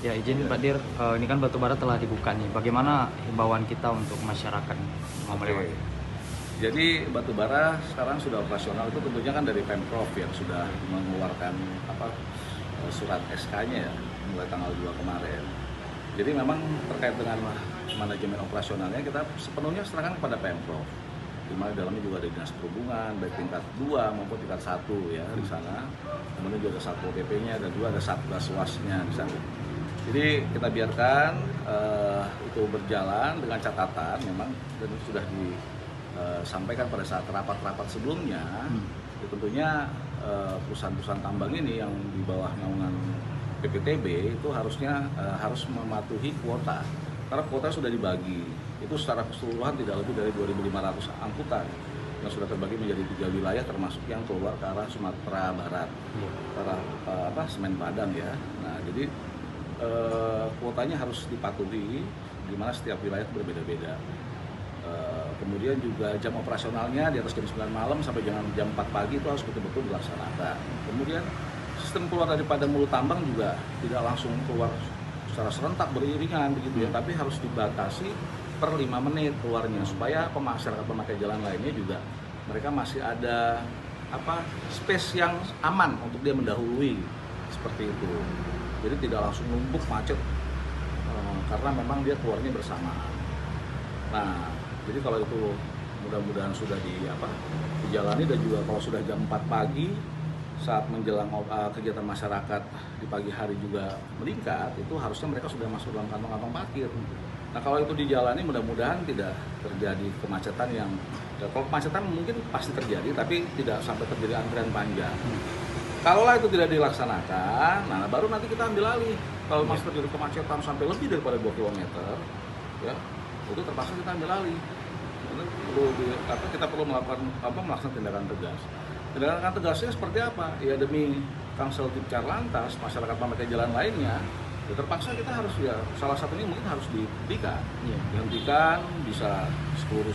Ya izin Ya. Pak Dir, ini kan batubara telah dibuka nih. Bagaimana himbauan kita untuk masyarakat mau Oke. melewati? Jadi batubara sekarang sudah operasional itu tentunya kan dari Pemprov yang sudah mengeluarkan surat SK-nya ya mulai tanggal 2 kemarin. Jadi memang terkait dengan manajemen operasionalnya kita sepenuhnya serahkan kepada Pemprov. Di mana di dalamnya juga ada Dinas Perhubungan baik tingkat 2 maupun tingkat 1 ya di sana. Kemudian juga ada Satpol PP-nya dan juga ada Satgas Wasnya di sana. Jadi kita biarkan itu berjalan dengan catatan memang dan sudah disampaikan pada saat rapat-rapat sebelumnya. Tentunya perusahaan-perusahaan tambang ini yang di bawah naungan PPTB itu harusnya harus mematuhi kuota karena kuota sudah dibagi itu secara keseluruhan tidak lebih dari 2.500 angkutan yang sudah terbagi menjadi 3 wilayah termasuk yang keluar ke arah Sumatera Barat, ke arah Semen Padang ya. Nah jadi kuotanya harus dipatuhi di mana setiap wilayah berbeda-beda. Kemudian juga jam operasionalnya di atas jam 9 malam sampai jam 4 pagi itu harus betul-betul dilaksanakan. Kemudian sistem keluar daripada mulut tambang juga tidak langsung keluar secara serentak beriringan begitu ya, tapi harus dibatasi per 5 menit keluarnya supaya masyarakat pemakai jalan lainnya juga mereka masih ada space yang aman untuk dia mendahului seperti itu. Jadi tidak langsung numpuk macet karena memang dia keluarnya bersamaan. Nah, jadi kalau itu mudah-mudahan sudah dijalani dan juga kalau sudah jam 4 pagi saat menjelang kegiatan masyarakat di pagi hari juga meningkat, itu harusnya mereka sudah masuk dalam kantong-kantong parkir. Nah kalau itu dijalani mudah-mudahan tidak terjadi kemacetan yang kalau kemacetan mungkin pasti terjadi tapi tidak sampai terjadi antrian panjang. Kalaulah itu tidak dilaksanakan, nah baru nanti kita ambil alih. Kalau masih terjadi kemacetan sampai lebih daripada 2 km, ya itu terpaksa kita ambil alih. Kita perlu melaksanakan tindakan tegas. Tindakan tegasnya seperti apa? Ya demi Tangsel Tip Lantas, masyarakat pemakai jalan lainnya, ya terpaksa kita harus ya salah satunya mungkin harus dihentikan, bisa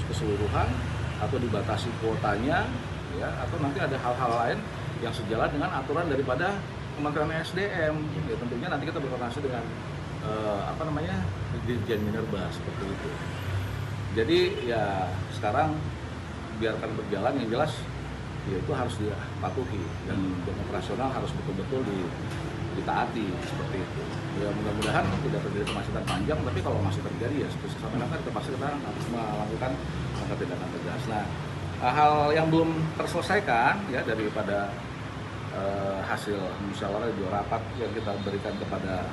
keseluruhan atau dibatasi kuotanya, ya atau nanti ada hal-hal lain yang sejalan dengan aturan daripada Kementerian SDM. Ya tentunya nanti kita berkoordinasi dengan Dirjen Minerba seperti itu. Jadi ya sekarang biarkan berjalan, yang jelas ya itu harus dipatuhi dan jam operasional harus betul-betul ditaati seperti itu. Ya mudah-mudahan tidak terjadi kemacetan panjang, tapi kalau masih terjadi ya seperti sampai nanti terpaksa kita harus melakukan tindakan tegas. Nah, hal yang belum terselesaikan ya daripada hasil musyawarah di rapat yang kita berikan kepada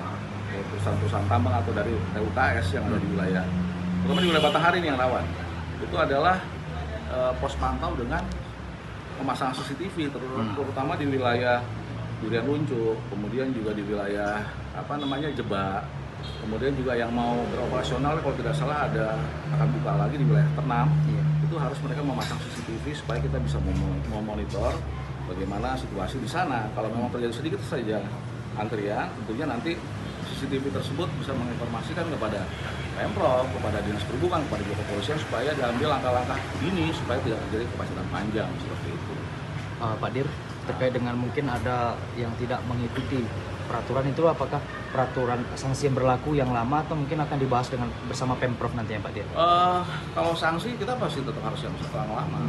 perusahaan-perusahaan tambang atau dari TUKS yang ada di wilayah, terutama di wilayah Batanghari ini yang rawan, itu adalah pos pantau dengan memasang CCTV, terutama di wilayah Durian Luncuk, kemudian juga di wilayah Jebak, kemudian juga yang mau beroperasional kalau tidak salah akan buka lagi di wilayah Ternam, itu harus mereka memasang CCTV supaya kita bisa memonitor bagaimana situasi di sana. Kalau memang terjadi sedikit saja antrian, tentunya nanti CCTV tersebut bisa menginformasikan kepada Pemprov, kepada Dinas Perhubungan, kepada kepolisian supaya diambil langkah-langkah dini supaya tidak terjadi kemacetan panjang seperti itu. Pak Dir, terkait dengan mungkin ada yang tidak mengikuti peraturan itu, apakah peraturan sanksi yang berlaku yang lama atau mungkin akan dibahas bersama Pemprov nanti ya Pak Dir? Kalau sanksi kita pasti tetap harus yang lama.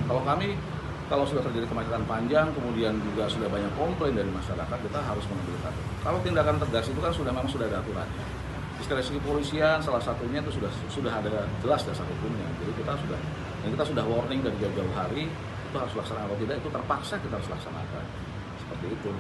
Kalau sudah terjadi kemacetan panjang, kemudian juga sudah banyak komplain dari masyarakat, kita harus mengambil tindakan. Kalau tindakan tegas itu kan memang sudah ada aturannya. Diskresi kepolisian salah satunya itu sudah ada jelas dasar hukumnya. Jadi kita sudah warning dari jauh-jauh hari itu harus laksanakan. Kalau tidak itu terpaksa kita harus laksanakan. Seperti itu.